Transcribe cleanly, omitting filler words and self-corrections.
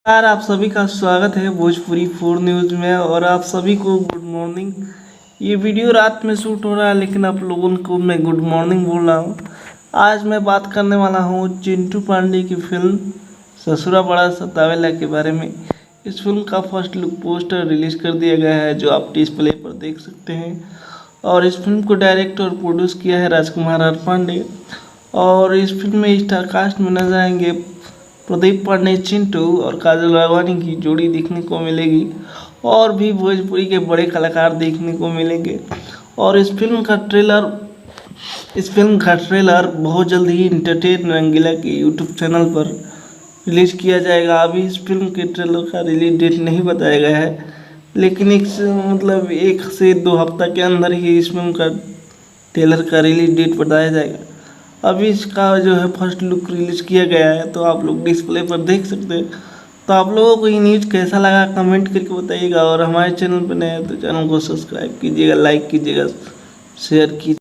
यार आप सभी का स्वागत है भोजपुरी 4 न्यूज़ में। और आप सभी को गुड मॉर्निंग। ये वीडियो रात में शूट हो रहा है लेकिन आप लोगों को मैं गुड मॉर्निंग बोल रहा हूँ। आज मैं बात करने वाला हूँ चिंटू पांडे की फिल्म ससुरा बड़ा सतावेला के बारे में। इस फिल्म का फर्स्ट लुक पोस्टर रिलीज़ कर दिया गया है जो आप डिस्प्ले पर देख सकते हैं। और इस फिल्म को डायरेक्ट और प्रोड्यूस किया है राजकुमार आर पांडे। और इस फिल्म में स्टार कास्ट में नजर आएंगे प्रदीप पांडे, चिंटू और काजल राघवानी की जोड़ी देखने को मिलेगी। और भी भोजपुरी के बड़े कलाकार देखने को मिलेंगे। और इस फिल्म का ट्रेलर बहुत जल्द ही एंटरटेन रंगीला के यूट्यूब चैनल पर रिलीज किया जाएगा। अभी इस फिल्म के ट्रेलर का रिलीज डेट नहीं बताया गया है, लेकिन एक से 2 हफ्ता के अंदर ही इस फिल्म का ट्रेलर का रिलीज डेट बताया जाएगा। अभी इसका जो है फर्स्ट लुक रिलीज किया गया है तो आप लोग डिस्प्ले पर देख सकते हैं। तो आप लोगों को ये न्यूज़ कैसा लगा कमेंट करके बताइएगा। और हमारे चैनल पर नए हैं तो चैनल को सब्सक्राइब कीजिएगा, लाइक कीजिएगा, शेयर कीजिए।